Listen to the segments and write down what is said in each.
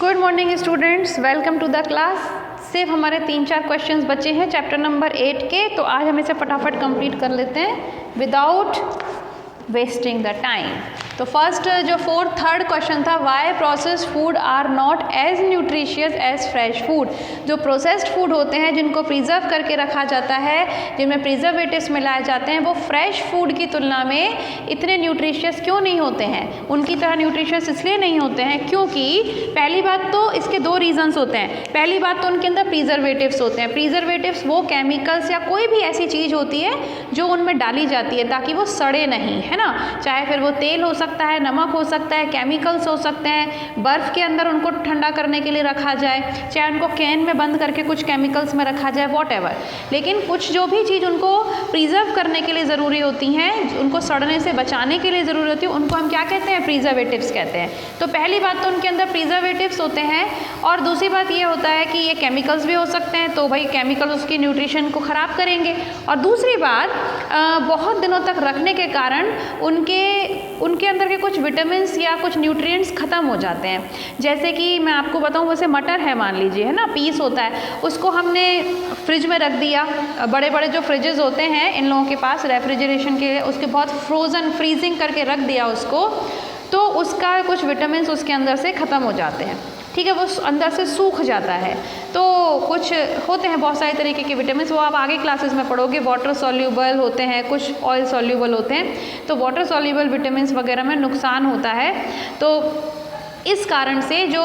Good morning students, welcome to the class. सिर्फ हमारे 3-4 questions बचे हैं चैप्टर नंबर 8 के, तो आज हम इसे फटाफट कंप्लीट कर लेते हैं विदाउट वेस्टिंग द टाइम। तो फर्स्ट जो थर्ड क्वेश्चन था, why processed food are not as nutritious as fresh food. जो प्रोसेस्ड फूड होते हैं, जिनको प्रिजर्व करके रखा जाता है, जिनमें प्रिजर्वेटिव्स मिलाए जाते हैं, वो फ्रेश फूड की तुलना में इतने न्यूट्रिशियस क्यों नहीं होते हैं? उनकी तरह न्यूट्रिशियस इसलिए नहीं होते हैं क्योंकि पहली बात तो इसके 2 रीजंस होते हैं। पहली बात तो उनके अंदर प्रिजर्वेटिव्स होते हैं। प्रिजर्वेटिव्स वो केमिकल्स या कोई भी ऐसी चीज़ होती है जो उनमें डाली जाती है ताकि वो सड़े नहीं, है ना। चाहे फिर वो तेल हो सकता है, नमक हो सकता है, केमिकल्स हो सकते हैं, बर्फ़ के अंदर उनको ठंडा करने के लिए रखा जाए, चाहे उनको कैन में बंद करके कुछ केमिकल्स में रखा जाए, वॉटएवर। लेकिन कुछ जो भी चीज़ उनको प्रिजर्व करने के लिए ज़रूरी होती हैं, उनको सड़ने से बचाने के लिए ज़रूरी होती है, उनको हम क्या कहते हैं? प्रिजर्वेटिव्स कहते हैं। तो पहली बात तो उनके अंदर प्रिजर्वेटिव्स होते हैं, और दूसरी बात ये होता है कि ये केमिकल्स भी हो सकते हैं, तो भाई केमिकल उसकी न्यूट्रिशन को ख़राब करेंगे। और दूसरी बात, बहुत दिनों तक रखने के कारण उनके अंदर के कुछ विटामिन्स या कुछ न्यूट्रिएंट्स ख़त्म हो जाते हैं। जैसे कि मैं आपको बताऊं, वैसे मटर है, मान लीजिए, है ना, पीस होता है, उसको हमने फ्रिज में रख दिया। बड़े बड़े जो फ्रिजेस होते हैं इन लोगों के पास रेफ्रिजरेशन के लिए, उसके बहुत फ्रीजिंग करके रख दिया उसको, तो उसका कुछ विटामिन्स उसके अंदर से ख़त्म हो जाते हैं, ठीक है, वो अंदर से सूख जाता है। तो कुछ होते हैं बहुत सारे तरीके के विटामिन्स, वो आप आगे क्लासेस में पढ़ोगे। वाटर सॉल्यूबल होते हैं, कुछ ऑयल सॉल्यूबल होते हैं। तो वाटर सॉल्यूबल विटामिन्स वगैरह में नुकसान होता है। तो इस कारण से जो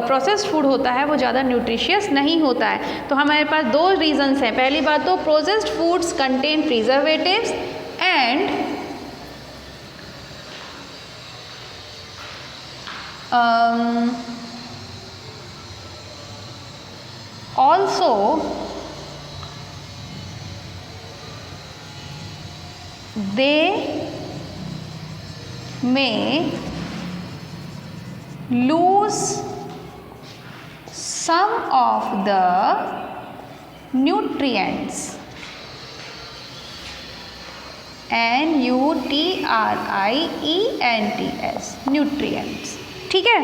प्रोसेस्ड फूड होता है वो ज़्यादा न्यूट्रिशियस नहीं होता है। तो हमारे पास 2 रीजंस हैं। पहली बात तो processed foods contain preservatives and also they may lose some of the nutrients, nutrients, nutrients, ठीक है।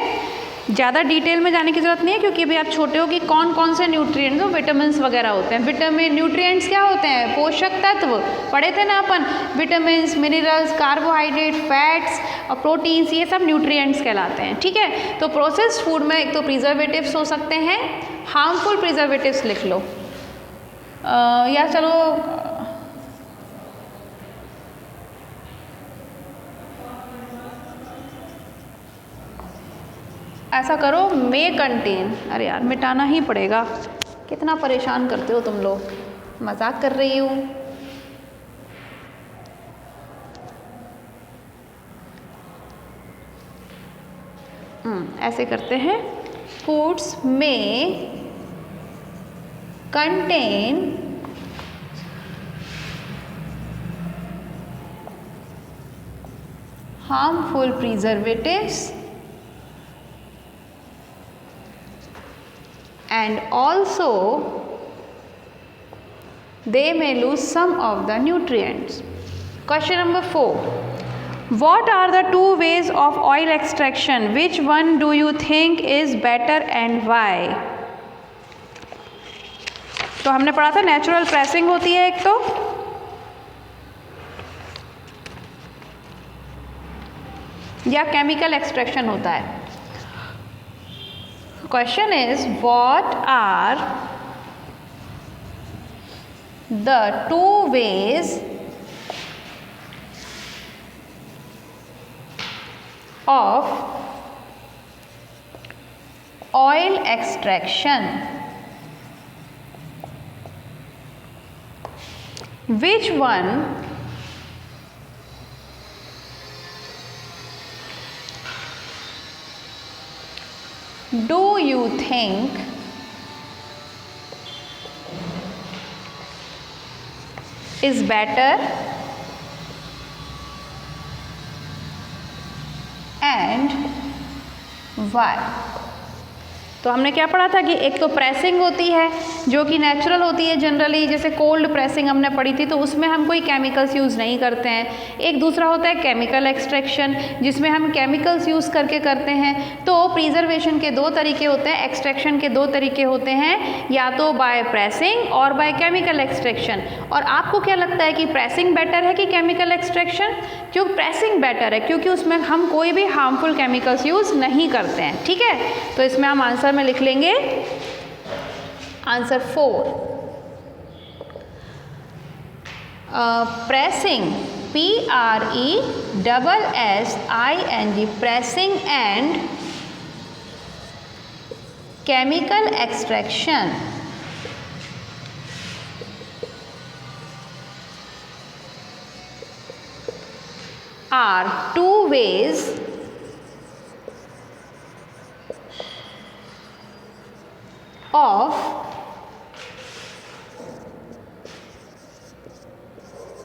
ज़्यादा डिटेल में जाने की ज़रूरत नहीं है क्योंकि अभी आप छोटे हो कि कौन कौन से न्यूट्रिएंट्स हो, विटामिन्स वगैरह होते हैं। विटामिन न्यूट्रिएंट्स क्या होते हैं? पोषक तत्व पढ़े थे ना अपन, विटामिन्स, मिनरल्स, कार्बोहाइड्रेट, फैट्स और प्रोटीन्स, ये सब न्यूट्रिएंट्स कहलाते हैं, ठीक है। तो प्रोसेस्ड फूड में एक तो प्रिजर्वेटिव्स हो सकते हैं, हार्मफुल प्रिजर्वेटिव्स लिख लो, या चलो ऐसा करो, मे कंटेन, अरे यार मिटाना ही पड़ेगा, कितना परेशान करते हो तुम लोग, मजाक कर रही हूँ। ऐसे करते हैं, फूड्स में contain harmful preservatives and also they may lose some of the nutrients. Question number 4. What are the 2 ways of oil extraction? Which one do you think is better and why? तो हमने पढ़ा था natural pressing होती है एक, तो या chemical extraction होता है। Question is, what are the 2 ways of oil extraction? Which one do you think is better and why? तो हमने क्या पढ़ा था कि एक तो प्रेसिंग होती है जो कि नेचुरल होती है जनरली, जैसे कोल्ड प्रेसिंग हमने पढ़ी थी, तो उसमें हम कोई केमिकल्स यूज़ नहीं करते हैं। एक दूसरा होता है केमिकल एक्सट्रैक्शन, जिसमें हम केमिकल्स यूज़ करके करते हैं। तो प्रिजर्वेशन के दो तरीके होते हैं, एक्सट्रैक्शन के दो तरीके होते हैं, या तो बाय प्रेसिंग और बाय केमिकल एक्सट्रैक्शन। और आपको क्या लगता है कि प्रेसिंग बेटर है कि केमिकल एक्सट्रैक्शन? क्यों प्रेसिंग बेटर है? क्योंकि उसमें हम कोई भी हार्मफुल केमिकल्स यूज़ नहीं करते हैं। ठीक है, तो इसमें हम आंसर में लिख लेंगे answer 4, pressing, PRESSING, pressing and chemical extraction are two ways of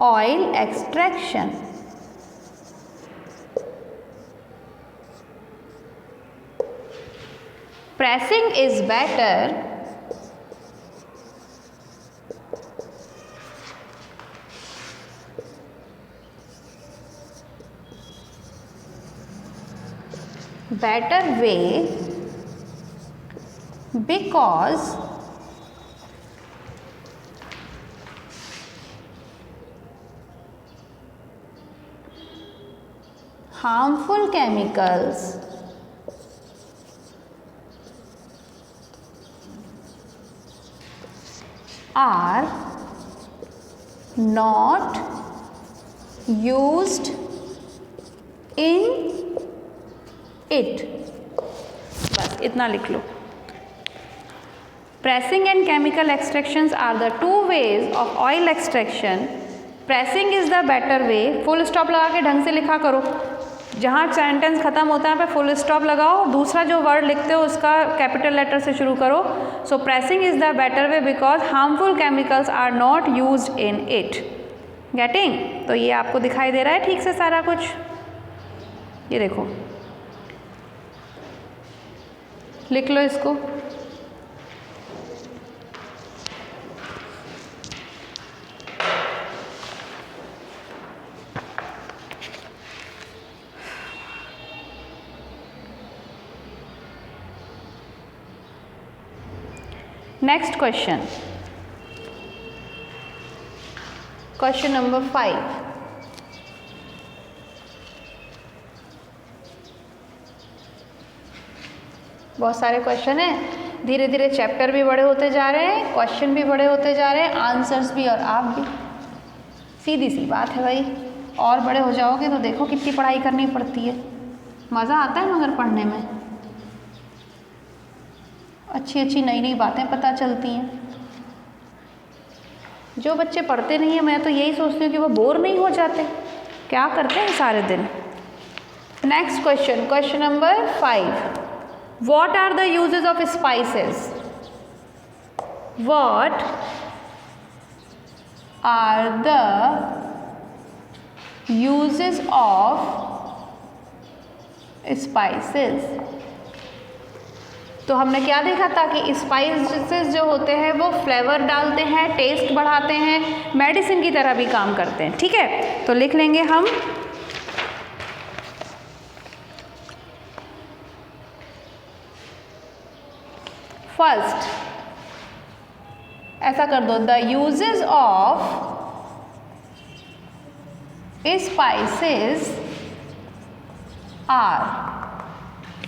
oil extraction. Pressing is better way because harmful chemicals are not used in it. बस इतना लिख लो। Pressing and chemical extractions are the two ways of oil extraction. Pressing is the better way. Full stop लगा के ढंग से लिखा करो, जहाँ सेंटेंस खत्म होता है पे फुल स्टॉप लगाओ, दूसरा जो वर्ड लिखते हो उसका कैपिटल लेटर से शुरू करो। So pressing is the better way because harmful chemicals are not used in it. Getting? तो ये आपको दिखाई दे रहा है ठीक से सारा कुछ? ये देखो, लिख लो इसको। Next question, question number 5। बहुत सारे क्वेश्चन हैं, धीरे धीरे चैप्टर भी बड़े होते जा रहे हैं, क्वेश्चन भी बड़े होते जा रहे हैं, आंसर्स भी और आप भी। सीधी सी बात है भाई, और बड़े हो जाओगे तो देखो कितनी पढ़ाई करनी पड़ती है। मज़ा आता है मगर पढ़ने में, अच्छी अच्छी नई नई बातें पता चलती हैं। जो बच्चे पढ़ते नहीं हैं, मैं तो यही सोचती हूँ कि वो बोर नहीं हो जाते, क्या करते हैं सारे दिन। Next question, question number 5। What are the uses of spices? What are the uses of spices? तो हमने क्या देखा था कि स्पाइसेस जो होते हैं वो फ्लेवर डालते हैं, टेस्ट बढ़ाते हैं, मेडिसिन की तरह भी काम करते हैं। ठीक है, तो लिख लेंगे हम फर्स्ट, ऐसा कर दो, the uses of spices are,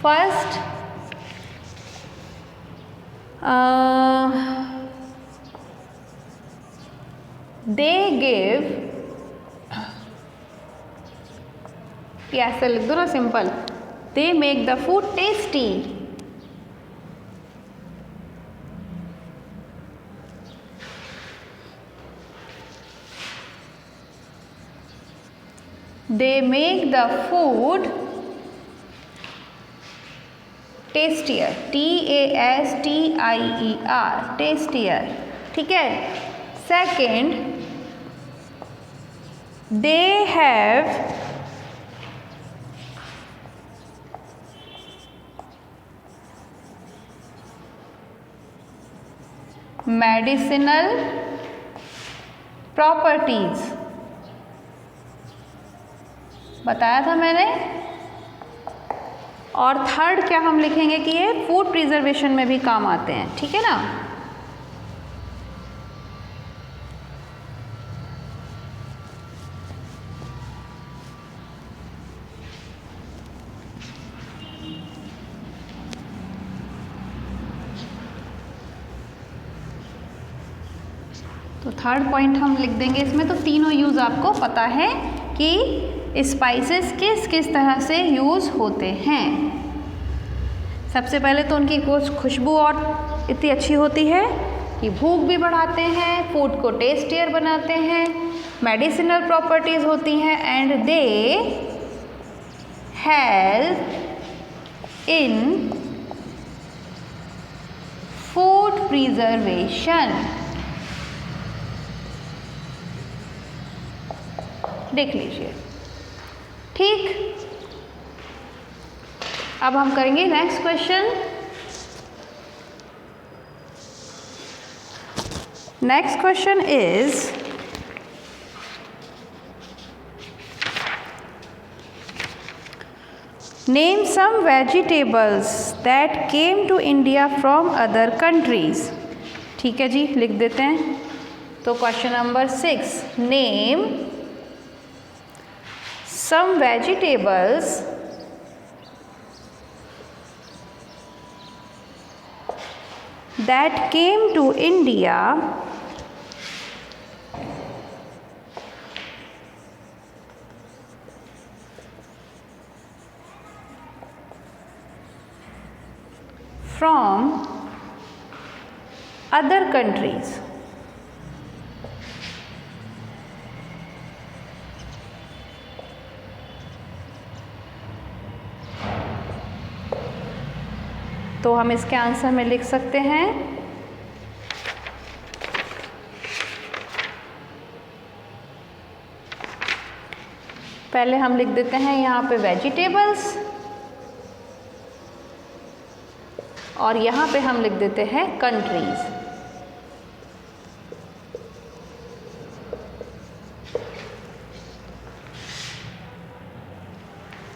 first they give, ये ऐसे लिख दो ना simple, they make the food tasty, they make the food tastier, TASTIER, tastier। ठीक है, second, they have medicinal properties बताया था मैंने। और थर्ड क्या हम लिखेंगे कि ये फूड प्रिजर्वेशन में भी काम आते हैं, ठीक है ना। तो थर्ड पॉइंट हम लिख देंगे इसमें। तो तीनों यूज़ आपको पता है कि स्पाइसेस किस किस तरह से यूज़ होते हैं। सबसे पहले तो उनकी खुशबू और इतनी अच्छी होती है कि भूख भी बढ़ाते हैं, फूड को टेस्टियर बनाते हैं, मेडिसिनल प्रॉपर्टीज़ होती हैं and they help in food preservation. देख लीजिए, ठीक। अब हम करेंगे next question. Next question is name some vegetables that came to India from other countries. ठीक है जी, लिख देते हैं। तो question number 6, name some vegetables that came to India from other countries। तो हम इसके आंसर में लिख सकते हैं पहले हम लिख देते हैं यहाँ पे वेजिटेबल्स और यहाँ पे हम लिख देते हैं कंट्रीज।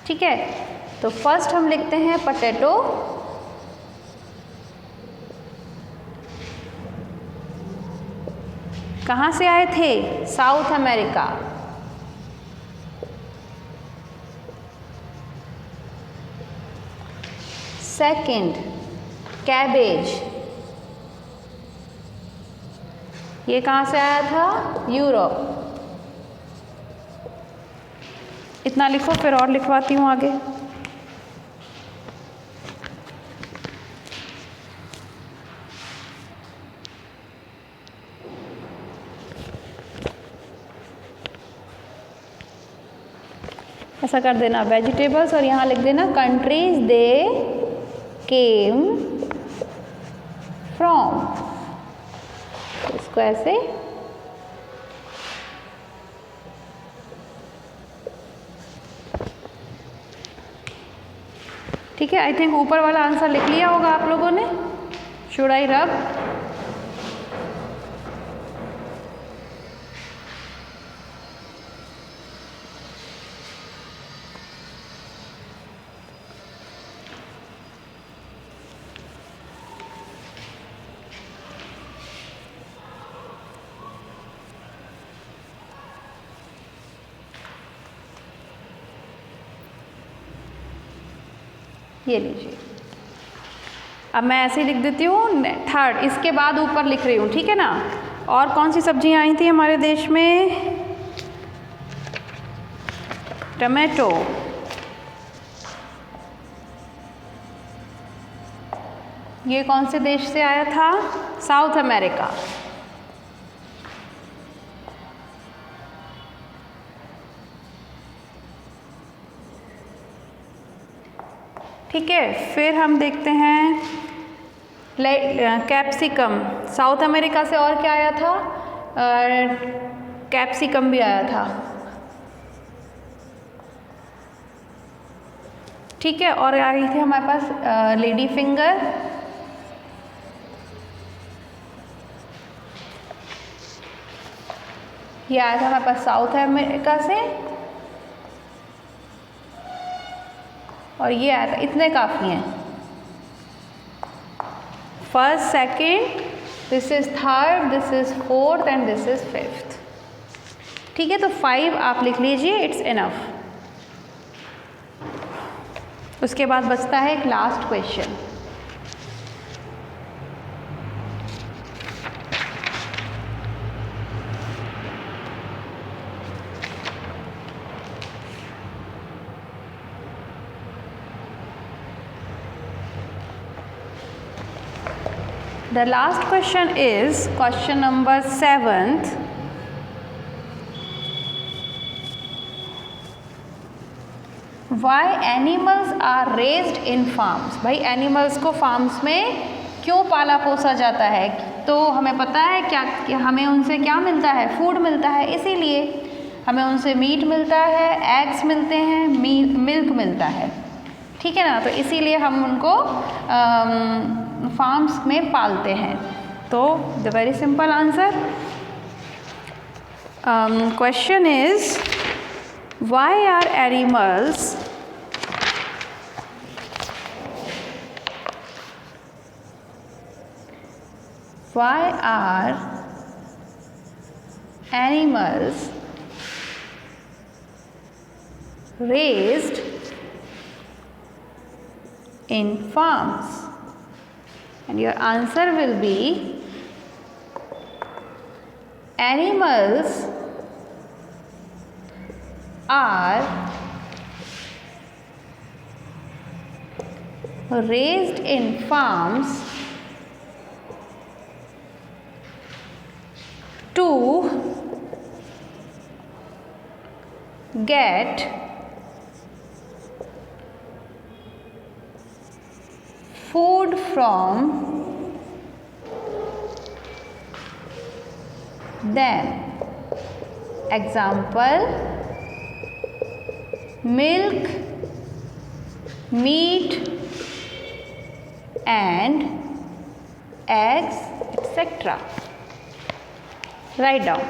ठीक है, तो फर्स्ट हम लिखते हैं पोटैटो। कहाँ से आए थे? South America. सेकंड कैबेज, ये कहाँ से आया था? यूरोप। इतना लिखो, फिर और लिखवाती हूँ आगे। ऐसा कर देना वेजिटेबल्स और यहाँ लिख देना कंट्रीज दे केम फ्रॉम। इसको ऐसे ठीक है। आई थिंक ऊपर वाला आंसर लिख लिया होगा आप लोगों ने। शुड आई रब? ये लीजिए, अब मैं ऐसे ही लिख देती हूँ थर्ड, इसके बाद ऊपर लिख रही हूँ, ठीक है ना। और कौन सी सब्जियाँ आई थी हमारे देश में? टमाटो, ये कौन से देश से आया था? South America. ठीक है, फिर हम देखते हैं कैप्सिकम। साउथ अमेरिका से और क्या आया था? कैप्सिकम भी आया था। ठीक है, और आई थी हमारे पास लेडी फिंगर, ये आया था हमारे पास साउथ अमेरिका से और ये आया था, इतने काफ़ी हैं। First, second, this is third, this is fourth and this is fifth. ठीक है, तो 5 आप लिख लीजिए, इट्स इनफ। उसके बाद बचता है एक last question. The last question is question number 7th. Why animals are raised in farms? भाई एनिमल्स को फार्म्स में क्यों पाला पोसा जाता है? तो हमें पता है क्या कि हमें उनसे क्या मिलता है? फूड मिलता है, इसीलिए हमें उनसे मीट मिलता है, एग्स मिलते हैं, मिल्क मिलता है। ठीक है ना, तो इसीलिए हम उनको फार्म्स में पालते हैं। तो the very simple answer question is why are animals raised in farms? And your answer will be animals are raised in farms to get food from them. Example: milk, meat and eggs, etc. Write down.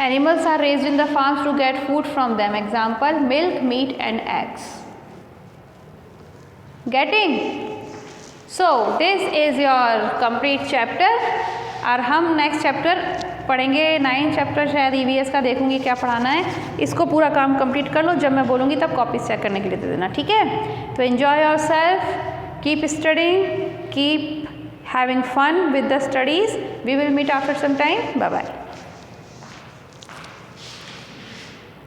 Animals are raised in the farms to get food from them. Example: milk, meat and eggs. Getting? So this is your complete chapter. और हम next chapter पढ़ेंगे 9 chapter, शायद EVS का देखूंगी क्या पढ़ाना है। इसको पूरा काम कंप्लीट कर लो, जब मैं बोलूँगी तब कॉपीज चेक करने के लिए दे देना, ठीक है। तो enjoy your self, keep studying, keep having fun with the studies. We will meet after some time. Bye bye.